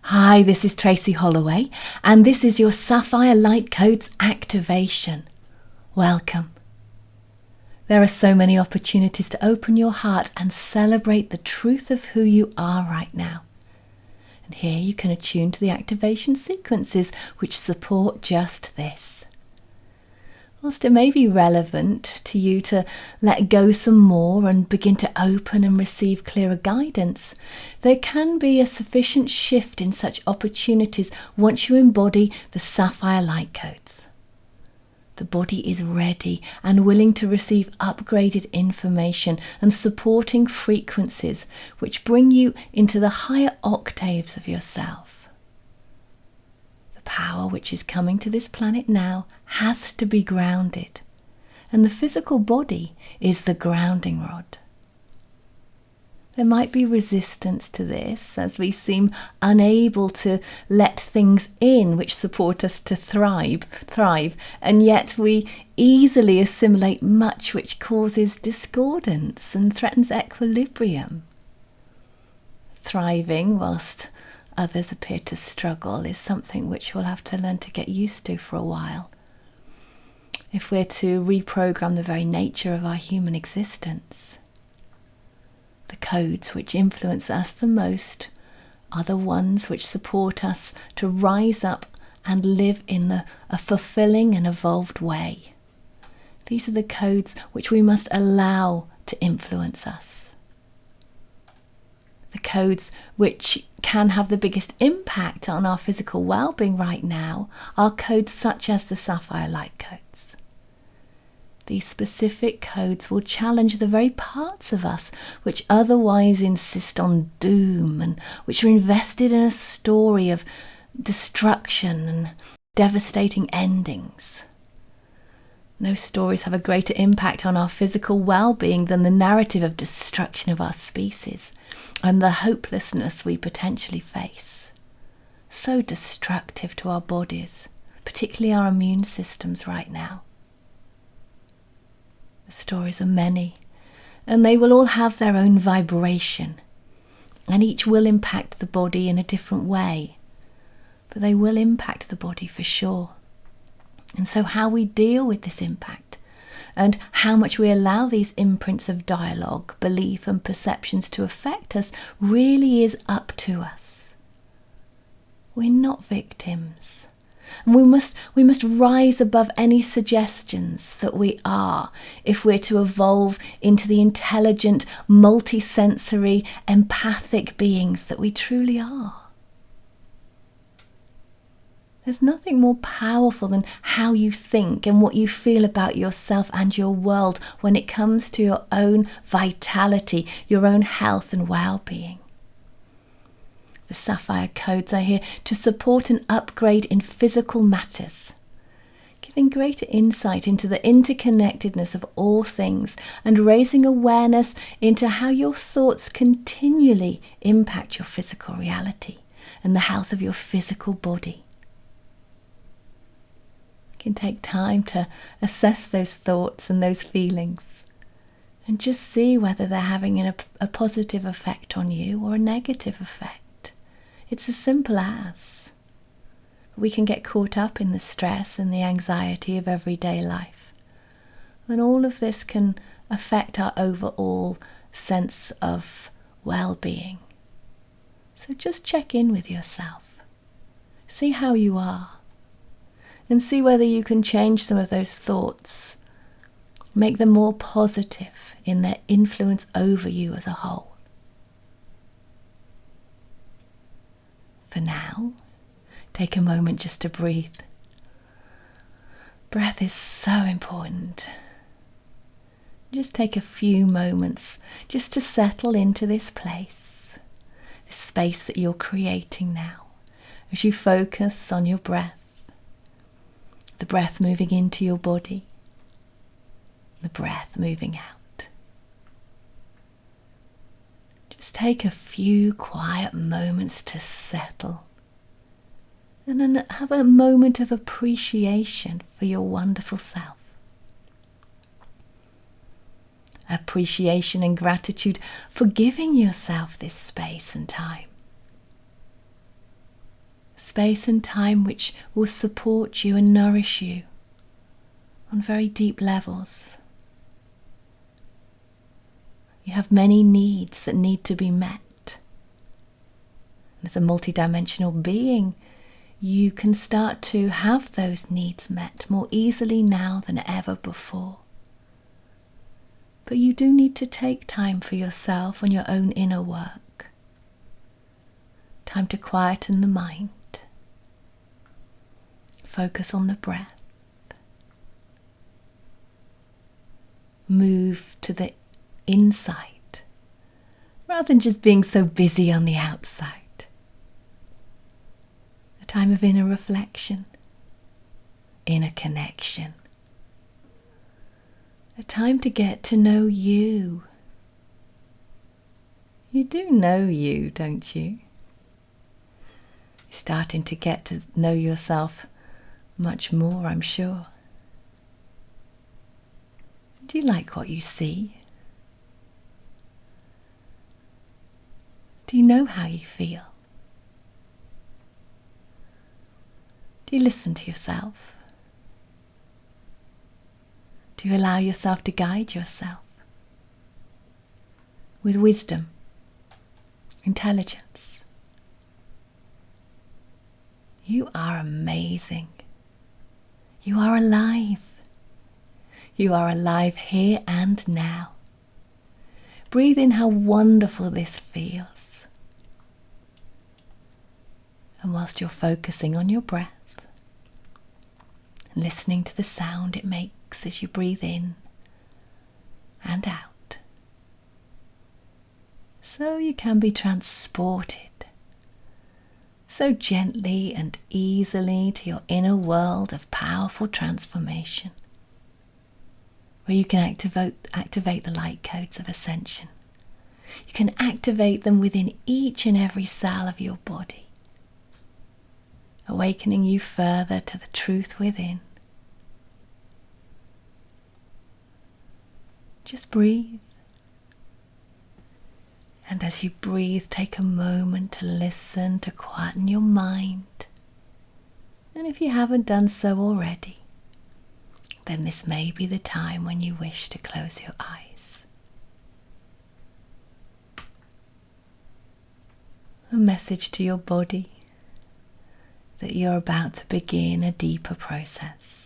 Hi, this is Tracy Holloway, and this is your Sapphire Light Codes activation. Welcome. There are so many opportunities to open your heart and celebrate the truth of who you are right now. And here you can attune to the activation sequences which support just this. Whilst it may be relevant to you to let go some more and begin to open and receive clearer guidance, there can be a sufficient shift in such opportunities once you embody the Sapphire Light Codes. The body is ready and willing to receive upgraded information and supporting frequencies which bring you into the higher octaves of yourself. Power which is coming to this planet now has to be grounded, and the physical body is the grounding rod. There might be resistance to this as we seem unable to let things in which support us to thrive, and yet we easily assimilate much which causes discordance and threatens equilibrium. Thriving whilst others appear to struggle is something which we'll have to learn to get used to for a while, if we're to reprogram the very nature of our human existence. The codes which influence us the most are the ones which support us to rise up and live in a fulfilling and evolved way. These are the codes which we must allow to influence us. The codes which can have the biggest impact on our physical well-being right now are codes such as the Sapphire Light Codes. These specific codes will challenge the very parts of us which otherwise insist on doom and which are invested in a story of destruction and devastating endings. No stories have a greater impact on our physical well-being than the narrative of destruction of our species and the hopelessness we potentially face. So destructive to our bodies, particularly our immune systems right now. The stories are many, and they will all have their own vibration, and each will impact the body in a different way, but they will impact the body for sure. And so how we deal with this impact and how much we allow these imprints of dialogue, belief and perceptions to affect us really is up to us. We're not victims. And we must rise above any suggestions that we are if we're to evolve into the intelligent, multisensory, empathic beings that we truly are. There's nothing more powerful than how you think and what you feel about yourself and your world when it comes to your own vitality, your own health and well-being. The Sapphire Codes are here to support an upgrade in physical matters, giving greater insight into the interconnectedness of all things and raising awareness into how your thoughts continually impact your physical reality and the health of your physical body. Can take time to assess those thoughts and those feelings and just see whether they're having a positive effect on you or a negative effect. It's as simple as. We can get caught up in the stress and the anxiety of everyday life, and all of this can affect our overall sense of well-being. So just check in with yourself, see how you are, and see whether you can change some of those thoughts, make them more positive in their influence over you as a whole. For now, take a moment just to breathe. Breath is so important. Just take a few moments just to settle into this place, this space that you're creating now, as you focus on your breath. The breath moving into your body, the breath moving out. Just take a few quiet moments to settle and then have a moment of appreciation for your wonderful self. Appreciation and gratitude for giving yourself this space and time. space and time which will support you and nourish you on very deep levels. You have many needs that need to be met. As a multidimensional being, you can start to have those needs met more easily now than ever before. But you do need to take time for yourself and your own inner work. Time to quieten the mind. Focus on the breath. Move to the inside, rather than just being so busy on the outside. A time of inner reflection, inner connection. A time to get to know you. You do know you, don't you? You're starting to get to know yourself much more, I'm sure. Do you like what you see? Do you know how you feel? Do you listen to yourself? Do you allow yourself to guide yourself with wisdom, intelligence? You are amazing. You are alive. You are alive here and now. Breathe in how wonderful this feels. And whilst you're focusing on your breath, and listening to the sound it makes as you breathe in and out, so you can be transported so gently and easily to your inner world of powerful transformation, where you can activate the light codes of Ascension. You can activate them within each and every cell of your body, awakening you further to the truth within. Just breathe. And as you breathe, take a moment to listen, to quieten your mind. And if you haven't done so already, then this may be the time when you wish to close your eyes. A message to your body that you're about to begin a deeper process.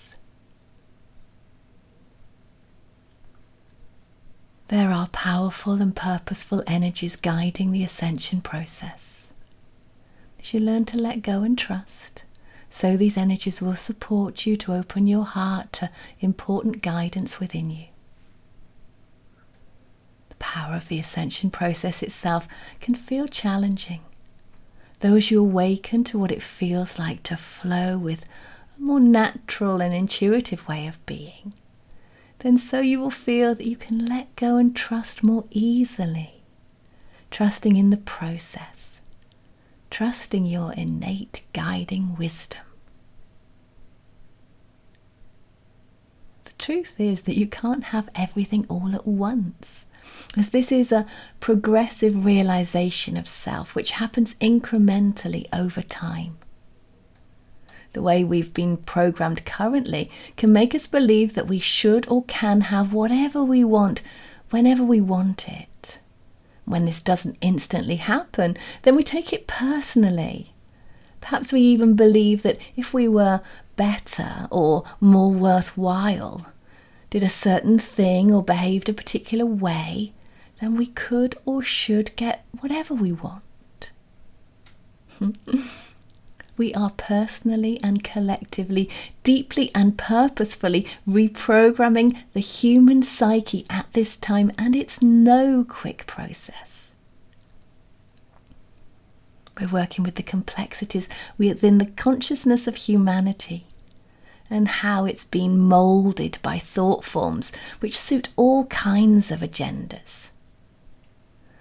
There are powerful and purposeful energies guiding the ascension process. As you learn to let go and trust, so these energies will support you to open your heart to important guidance within you. The power of the ascension process itself can feel challenging, though as you awaken to what it feels like to flow with a more natural and intuitive way of being, then so you will feel that you can let go and trust more easily, trusting in the process, trusting your innate guiding wisdom. The truth is that you can't have everything all at once, as this is a progressive realization of self which happens incrementally over time. The way we've been programmed currently can make us believe that we should or can have whatever we want whenever we want it. When this doesn't instantly happen, then we take it personally. Perhaps we even believe that if we were better or more worthwhile, did a certain thing or behaved a particular way, then we could or should get whatever we want. We are personally and collectively, deeply and purposefully reprogramming the human psyche at this time, and it's no quick process. We're working with the complexities within the consciousness of humanity and how it's been moulded by thought forms which suit all kinds of agendas.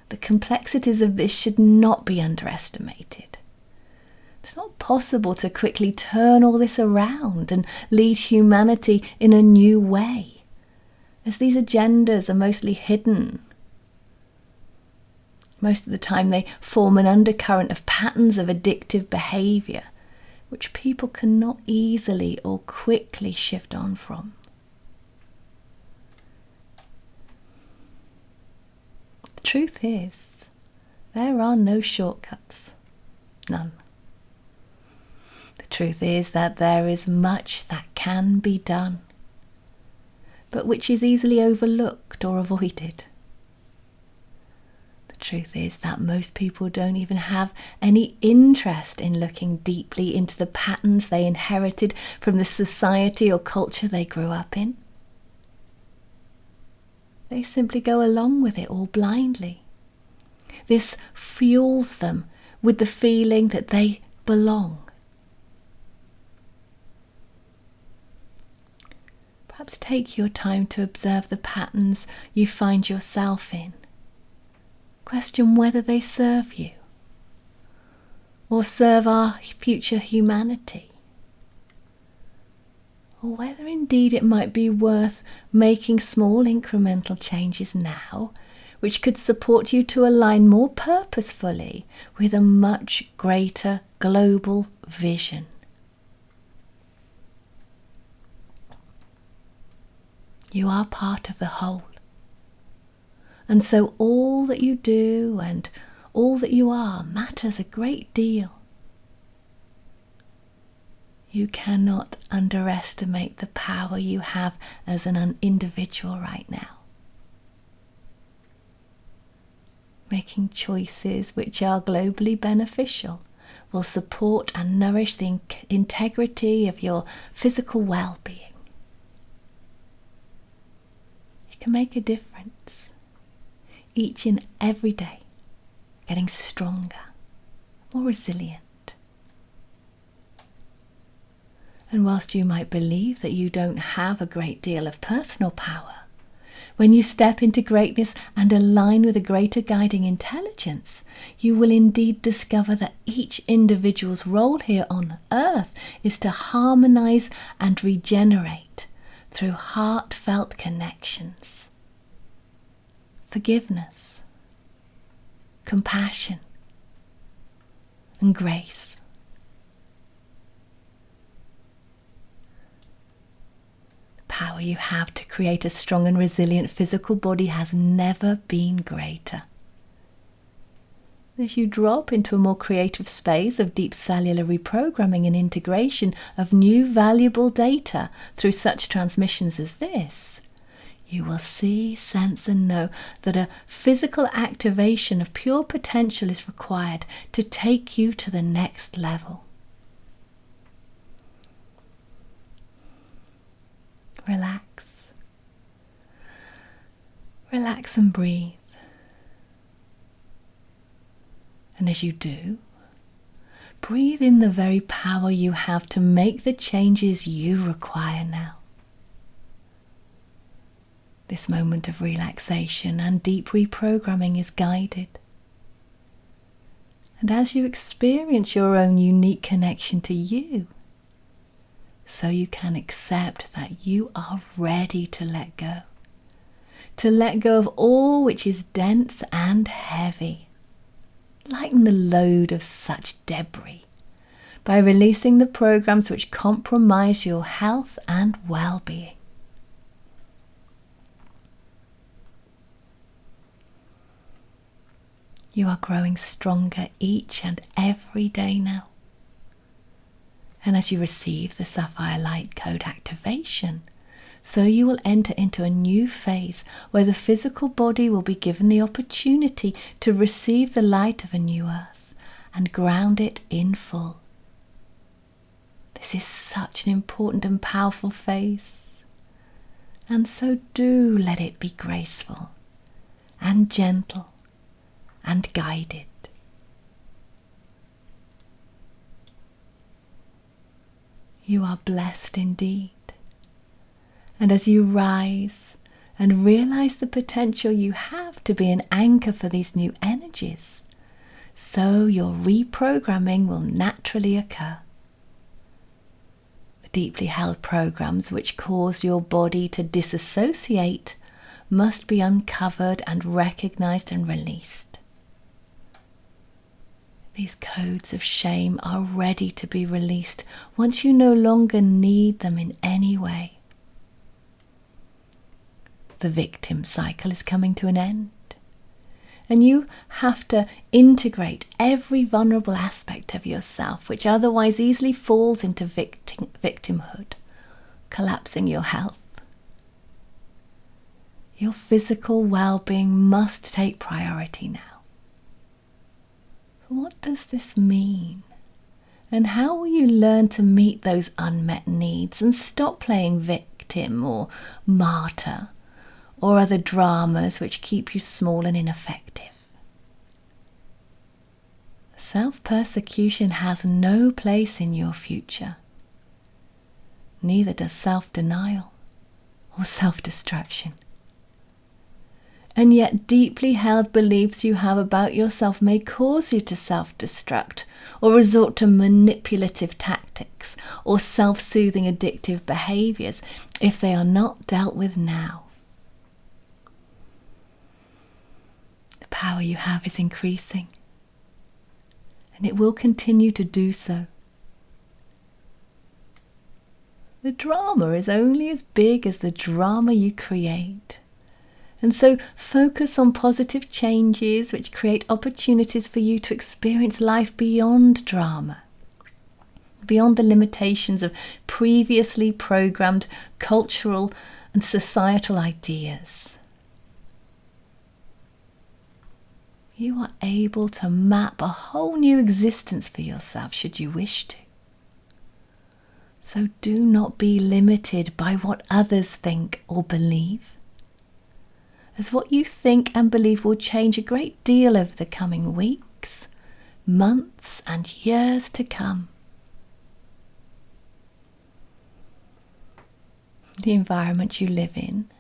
The complexities of this should not be underestimated. It's not possible to quickly turn all this around and lead humanity in a new way, as these agendas are mostly hidden. Most of the time they form an undercurrent of patterns of addictive behaviour which people cannot easily or quickly shift on from. The truth is, there are no shortcuts. None. The truth is that there is much that can be done, but which is easily overlooked or avoided. The truth is that most people don't even have any interest in looking deeply into the patterns they inherited from the society or culture they grew up in. They simply go along with it all blindly. This fuels them with the feeling that they belong. Perhaps take your time to observe the patterns you find yourself in. Question whether they serve you or serve our future humanity, or whether indeed it might be worth making small incremental changes now which could support you to align more purposefully with a much greater global vision. You are part of the whole. And so all that you do and all that you are matters a great deal. You cannot underestimate the power you have as an individual right now. Making choices which are globally beneficial will support and nourish the integrity of your physical well-being. You can make a difference each and every day, getting stronger, more resilient. And whilst you might believe that you don't have a great deal of personal power, when you step into greatness and align with a greater guiding intelligence, you will indeed discover that each individual's role here on earth is to harmonize and regenerate through heartfelt connections, forgiveness, compassion, and grace. The power you have to create a strong and resilient physical body has never been greater. As you drop into a more creative space of deep cellular reprogramming and integration of new valuable data through such transmissions as this, you will see, sense and know that a physical activation of pure potential is required to take you to the next level. Relax. Relax and breathe. And as you do, breathe in the very power you have to make the changes you require now. This moment of relaxation and deep reprogramming is guided. And as you experience your own unique connection to you, so you can accept that you are ready to let go of all which is dense and heavy. Lighten the load of such debris by releasing the programs which compromise your health and well-being. You are growing stronger each and every day now. And as you receive the Sapphire Light Code activation, so you will enter into a new phase where the physical body will be given the opportunity to receive the light of a new earth and ground it in full. This is such an important and powerful phase. And so do let it be graceful and gentle and guided. You are blessed indeed. And as you rise and realize the potential you have to be an anchor for these new energies, so your reprogramming will naturally occur. The deeply held programs which cause your body to disassociate must be uncovered and recognized and released. These codes of shame are ready to be released once you no longer need them in any way. The victim cycle is coming to an end, and you have to integrate every vulnerable aspect of yourself which otherwise easily falls into victimhood, collapsing your health. Your physical well-being must take priority now. What does this mean? And how will you learn to meet those unmet needs and stop playing victim or martyr or other dramas which keep you small and ineffective? Self-persecution has no place in your future. Neither does self-denial or self-destruction. And yet deeply held beliefs you have about yourself may cause you to self-destruct or resort to manipulative tactics or self-soothing addictive behaviours if they are not dealt with now. The power you have is increasing, and it will continue to do so. The drama is only as big as the drama you create. And so focus on positive changes which create opportunities for you to experience life beyond drama, beyond the limitations of previously programmed cultural and societal ideas. You are able to map a whole new existence for yourself should you wish to. So do not be limited by what others think or believe, as what you think and believe will change a great deal over the coming weeks, months, and years to come. The environment you live in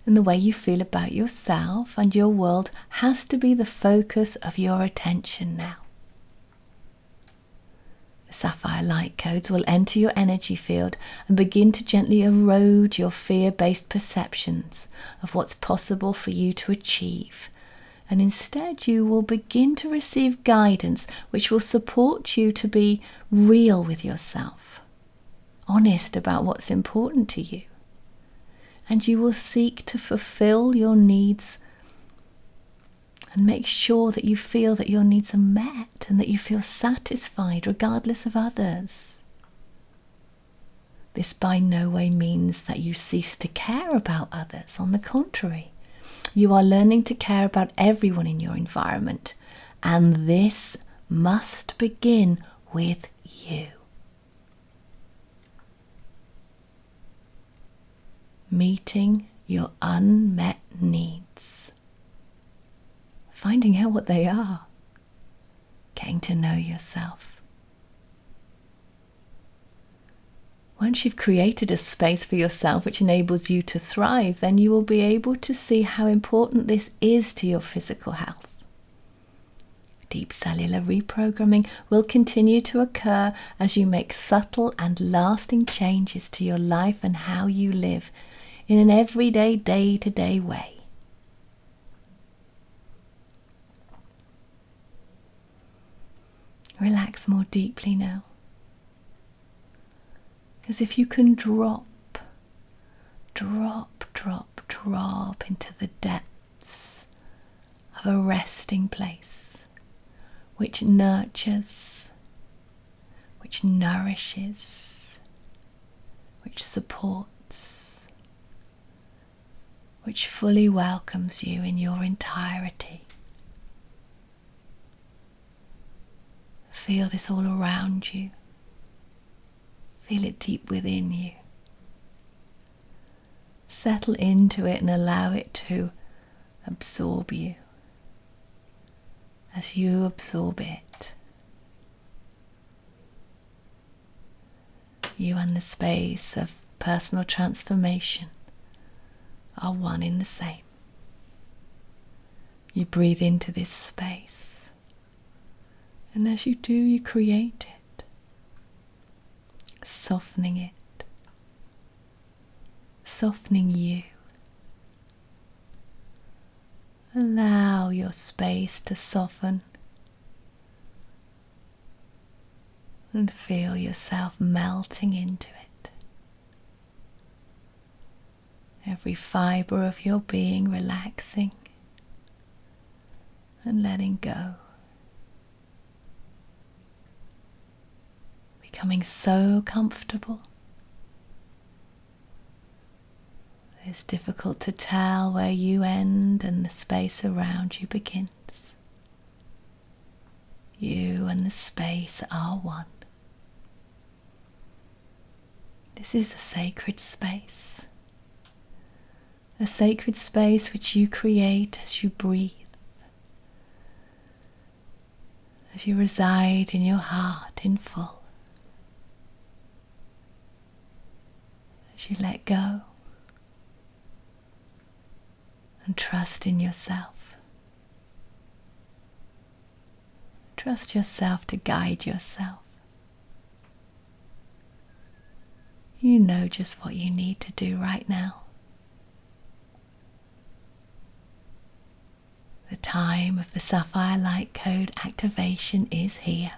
and the way you feel about yourself and your world has to be the focus of your attention now. The Sapphire light codes will enter your energy field and begin to gently erode your fear-based perceptions of what's possible for you to achieve. And instead you will begin to receive guidance which will support you to be real with yourself, honest about what's important to you. And you will seek to fulfill your needs and make sure that you feel that your needs are met and that you feel satisfied regardless of others. This by no way means that you cease to care about others. On the contrary, you are learning to care about everyone in your environment, and this must begin with you. Meeting your unmet needs. Finding out what they are. Getting to know yourself. Once you've created a space for yourself which enables you to thrive, then you will be able to see how important this is to your physical health. Deep cellular reprogramming will continue to occur as you make subtle and lasting changes to your life and how you live in an everyday, day-to-day way. Relax more deeply now. As if you can drop into the depths of a resting place which nurtures, which nourishes, which supports, which fully welcomes you in your entirety. Feel this all around you. Feel it deep within you. Settle into it and allow it to absorb you as you absorb it. You and the space of personal transformation are one in the same. You breathe into this space, and as you do, you create it, softening it, softening you. Allow your space to soften And feel yourself melting into it. Every fibre of your being relaxing and letting go. Becoming so comfortable. It's difficult to tell where you end and the space around you begins. You and the space are one. This is a sacred space. A sacred space which you create as you breathe. As you reside in your heart in full. As you let go. And trust in yourself. Trust yourself to guide yourself. You know just what you need to do right now. The time of the Sapphire Light Code activation is here.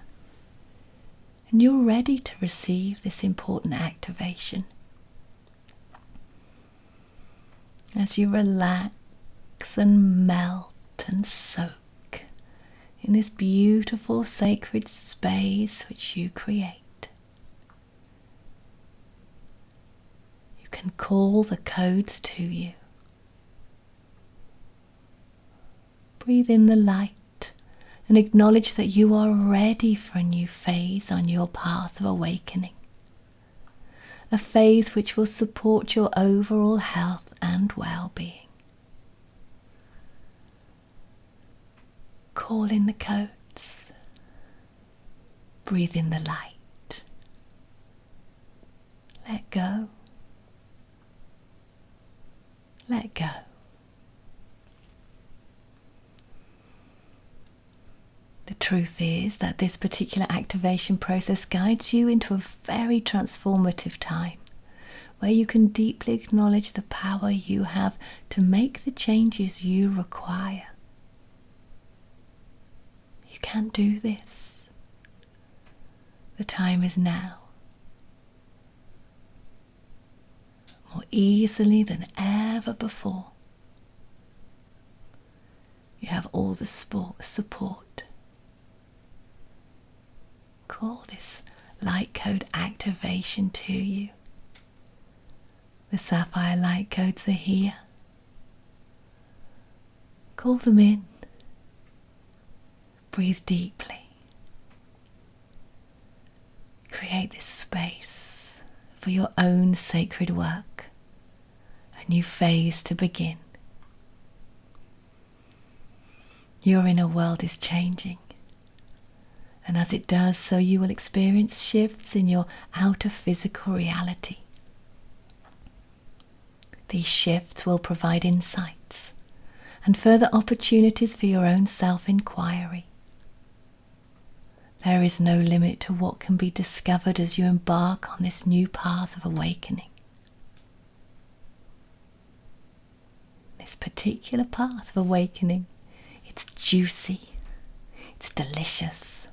And you're ready to receive this important activation. As you relax and melt and soak in this beautiful sacred space which you create. You can call the codes to you. Breathe in the light and acknowledge that you are ready for a new phase on your path of awakening. A phase which will support your overall health and well-being. Call in the codes. Breathe in the light. Let go. Let go. The truth is that this particular activation process guides you into a very transformative time where you can deeply acknowledge the power you have to make the changes you require. You can do this. The time is now. More easily than ever before. You have all the support. Call this light code activation to you. The Sapphire light codes are here. Call them in. Breathe deeply. Create this space for your own sacred work. A new phase to begin. Your inner world is changing. And as it does, so you will experience shifts in your outer physical reality. These shifts will provide insights and further opportunities for your own self-inquiry. There is no limit to what can be discovered as you embark on this new path of awakening. This particular path of awakening, it's juicy, it's delicious.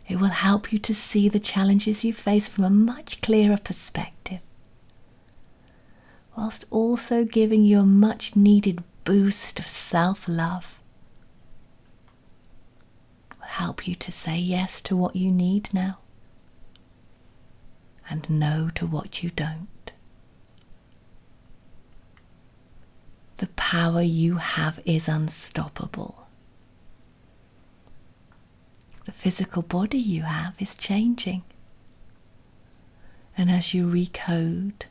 It will help you to see the challenges you face from a much clearer perspective, whilst also giving you a much needed boost of self-love. It will help you to say yes to what you need now, and no to what you don't. The power you have is unstoppable. The physical body you have is changing. And as you recode,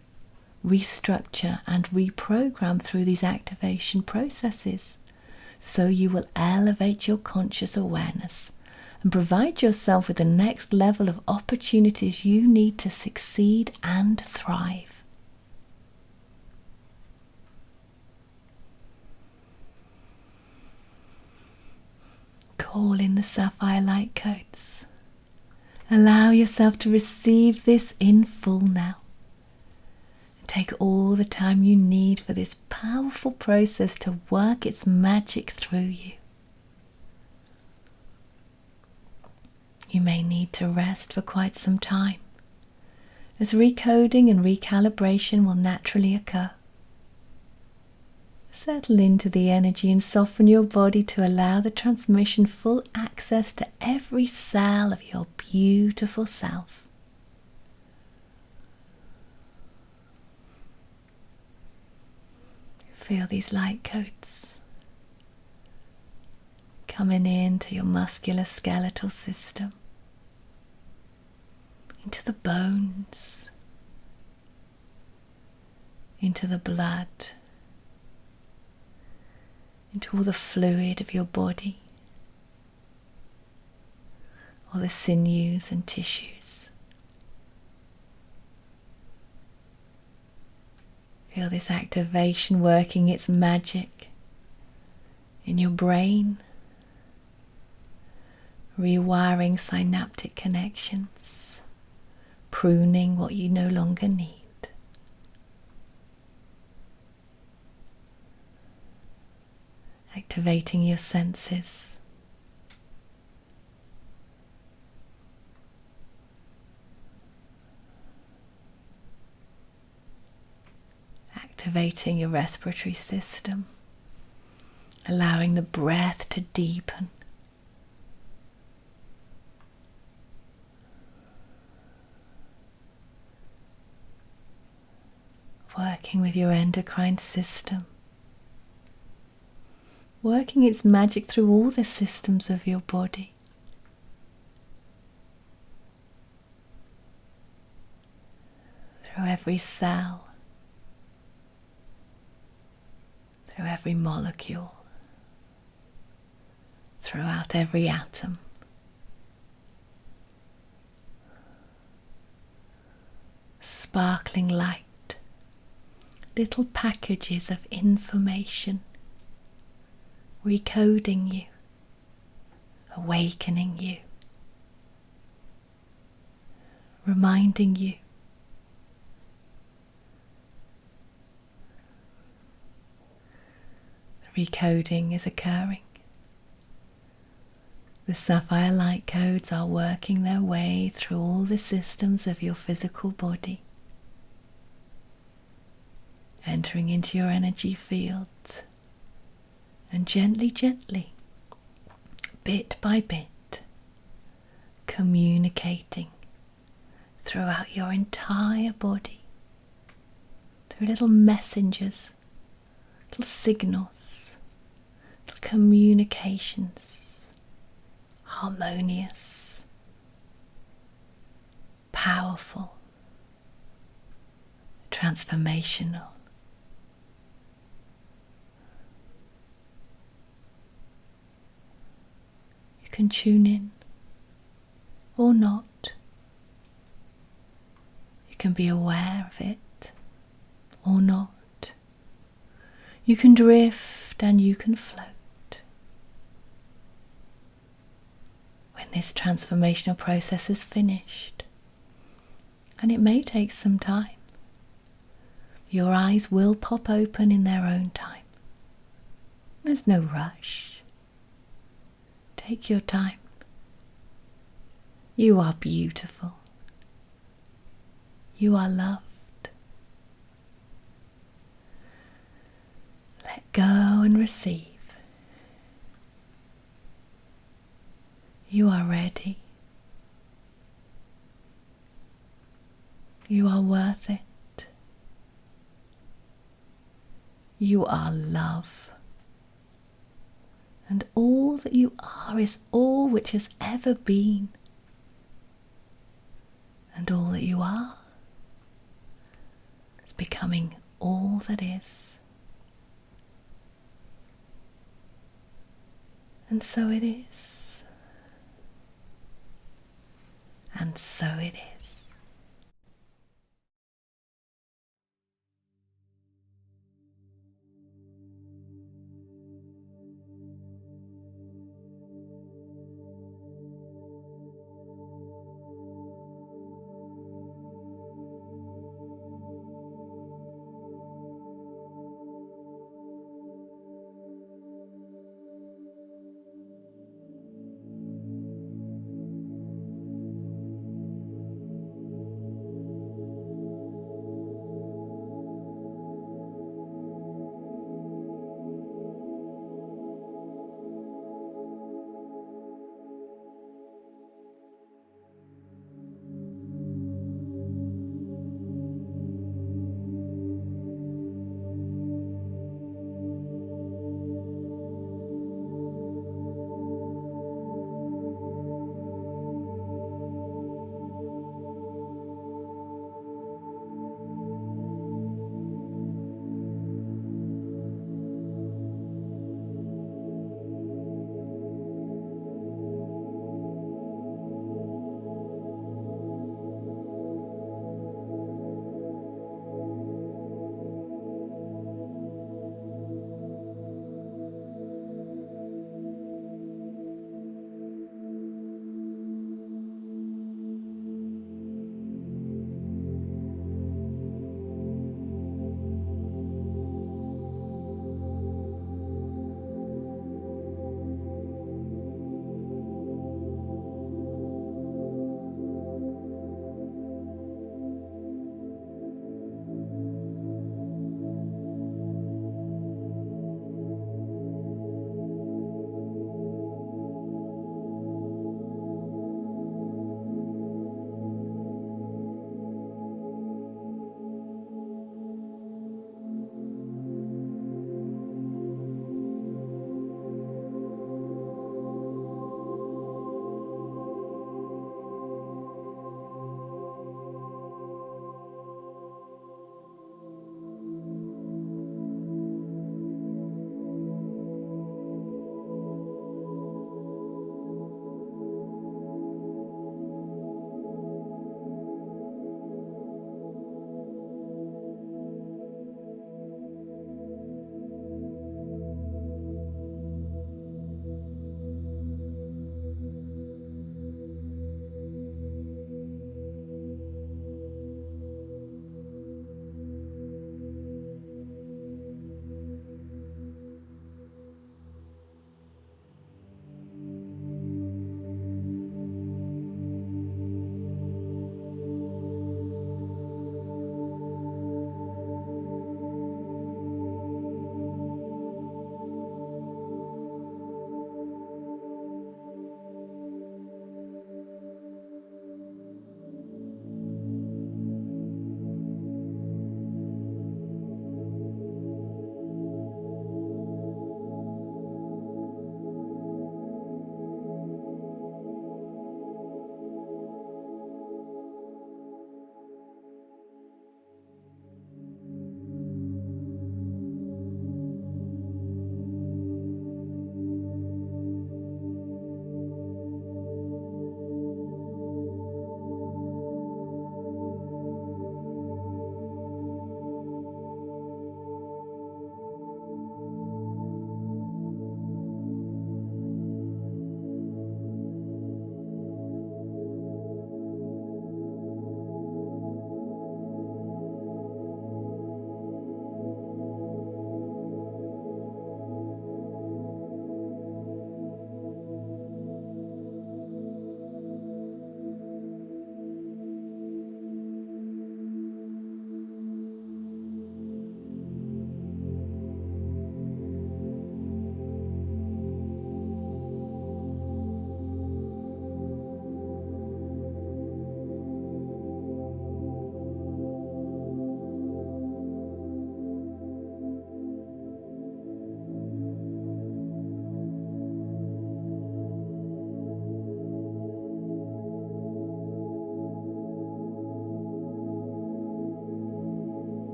restructure and reprogram through these activation processes, so you will elevate your conscious awareness and provide yourself with the next level of opportunities you need to succeed and thrive. Call in the Sapphire light codes. Allow yourself to receive this in full now. And take all the time you need for this powerful process to work its magic through you. You may need to rest for quite some time, as recoding and recalibration will naturally occur. Settle into the energy and soften your body to allow the transmission full access to every cell of your beautiful self. Feel these light codes coming into your musculoskeletal system, into the bones, into the blood, into all the fluid of your body, all the sinews and tissues. Feel this activation working its magic in your brain, rewiring synaptic connections, pruning what you no longer need. Activating your senses. Activating your respiratory system, allowing the breath to deepen. Working with your endocrine system, working its magic through all the systems of your body. Through every cell, through every molecule, throughout every atom. Sparkling light, little packages of information, recoding you, awakening you, reminding you the recoding is occurring. The sapphire light codes are working their way through all the systems of your physical body, entering into your energy fields, and gently, bit by bit, communicating throughout your entire body, through little messengers, little signals, little communications, harmonious, powerful, transformational. You can tune in or not. You can be aware of it or not. You can drift and you can float. When this transformational process is finished, and it may take some time, your eyes will pop open in their own time. There's no rush. Take your time. You are beautiful. You are loved. Let go and receive. You are ready. You are worth it. You are love. And all that you are is all which has ever been. And all that you are is becoming all that is. And so it is. And so it is.